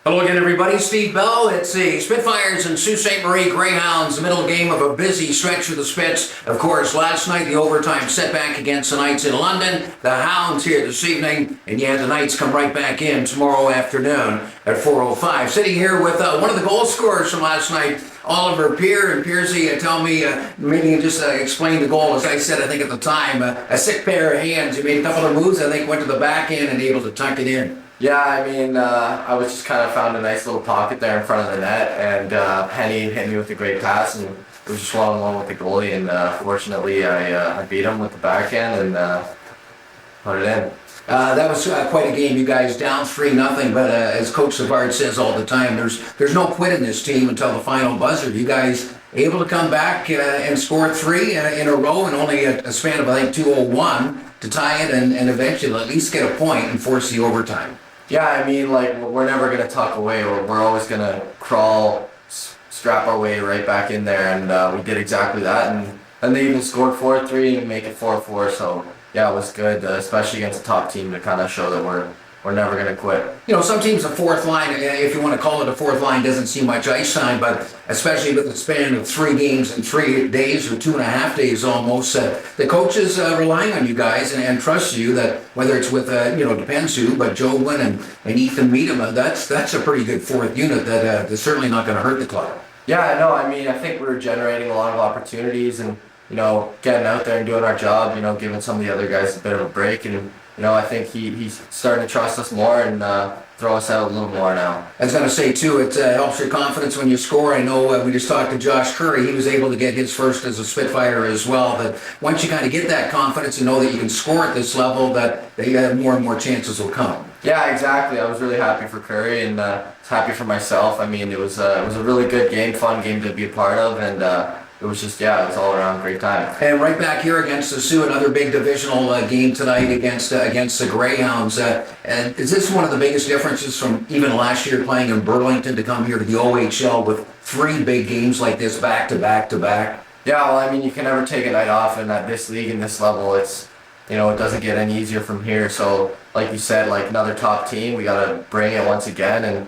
Hello again, everybody. Steve Bell. It's the Spitfires and Sault Ste. Marie Greyhounds, the middle game of a busy stretch for the Spits. Of course, last night, the overtime setback against the Knights in London. The Hounds here this evening, and yeah, the Knights come right back in tomorrow afternoon at 4:05. Sitting here with one of the goal scorers from last night, Oliver Peer. And Piercy, tell me, maybe you just explain the goal. As I said, I think at the time, a sick pair of hands. You made a couple of moves, I think, went to the back end and able to tuck it in. Yeah, I mean, I was just kind of found a nice little pocket there in front of the net, and Penny hit me with a great pass, and it was just one-on-one with the goalie, and fortunately I beat him with the backhand and put it in. That was quite a game, you guys, down 3-0, but as Coach Savard says all the time, there's no quit in this team until the final buzzer. You guys able to come back and score three in a row in only a span of, I think, 2:01 to tie it and eventually at least get a point and force the overtime. Yeah, I mean, like, we're never going to tuck away. We're always going to crawl, strap our way right back in there, and we did exactly that. And they even scored 4-3 and make it 4-4, so yeah, it was good, especially against a top team to kind of show that we're never going to quit. You know, some teams, the fourth line, if you want to call it a fourth line, doesn't see much ice time, but especially with the span of 3 games in 3 days or 2.5 days almost, the coaches relying on you guys and trust you that whether it's with, depends who, but Joe Wynn and Ethan Meadham, that's a pretty good fourth unit that's certainly not going to hurt the club. Yeah, no, I mean, I think we're generating a lot of opportunities and, getting out there and doing our job, giving some of the other guys a bit of a break, and I think he's starting to trust us more and throw us out a little more now. I was going to say, too, it helps your confidence when you score. I know we just talked to Josh Curry. He was able to get his first as a Spitfire as well. But once you kind of get that confidence and know that you can score at this level, that more and more chances will come. Yeah, exactly. I was really happy for Curry and happy for myself. I mean, it was a really good game, fun game to be a part of, and it was just, it was all around a great time. And right back here against the Sioux, another big divisional game tonight against the Greyhounds. And is this one of the biggest differences from even last year playing in Burlington to come here to the OHL with 3 big games like this back to back to back? Yeah, well, I mean, you can never take a night off, and at this league and this level, it's, it doesn't get any easier from here. So, like you said, like another top team, we got to bring it once again, and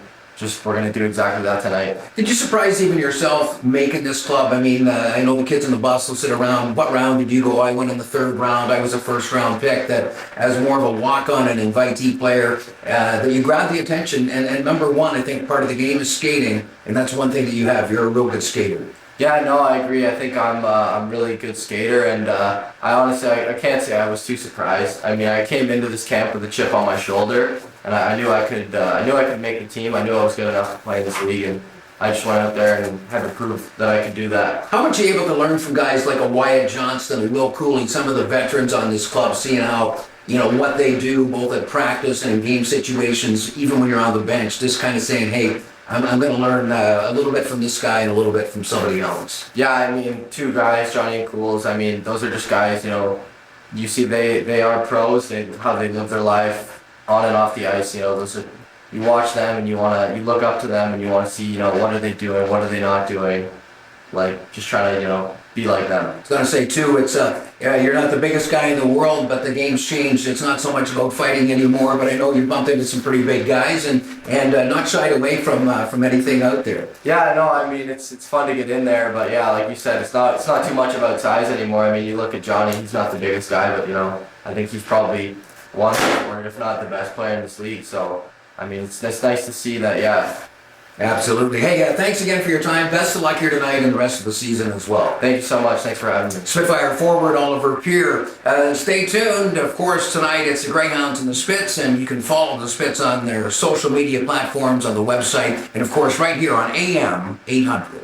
we're going to do exactly that tonight. Did you surprise even yourself making this club? I mean, I know the kids in the bus will sit around. What round did you go? I went in the 3rd round. I was a first-round pick. That as more of a walk-on and invitee player, that you grabbed the attention. And number one, I think part of the game is skating, and that's one thing that you have. You're a real good skater. Yeah, no, I agree. I think I'm really a good skater, and I honestly I can't say I was too surprised. I mean, I came into this camp with a chip on my shoulder, and I knew I could make the team. I knew I was good enough to play in this league, and I just went out there and had to prove that I could do that. How much are you able to learn from guys like a Wyatt Johnston and Will Cooley, some of the veterans on this club, seeing how what they do both at practice and in game situations, even when you're on the bench, just kind of saying, hey, I'm going to learn a little bit from this guy and a little bit from somebody else. Yeah, I mean, 2 guys, Johnny and Cools, I mean, those are just guys, you see they are pros, how they live their life on and off the ice, those are, you watch them and you look up to them and you want to see, what are they doing, what are they not doing, like, just trying to, be like them. I was going to say, too, it's you're not the biggest guy in the world, but the game's changed. It's not so much about fighting anymore, but I know you've bumped into some pretty big guys and not shied away from anything out there. Yeah, no, I mean, it's fun to get in there, but yeah, like you said, it's not too much about size anymore. I mean, you look at Johnny, he's not the biggest guy, but, I think he's probably one or if not the best player in this league, so, I mean, it's nice to see that, yeah. Absolutely. Hey, thanks again for your time. Best of luck here tonight and the rest of the season as well. Thank you so much. Thanks for having me. Spitfire forward Oliver Peer. Stay tuned. Of course, tonight it's the Greyhounds and the Spits, and you can follow the Spits on their social media platforms, on the website, and of course right here on AM 800.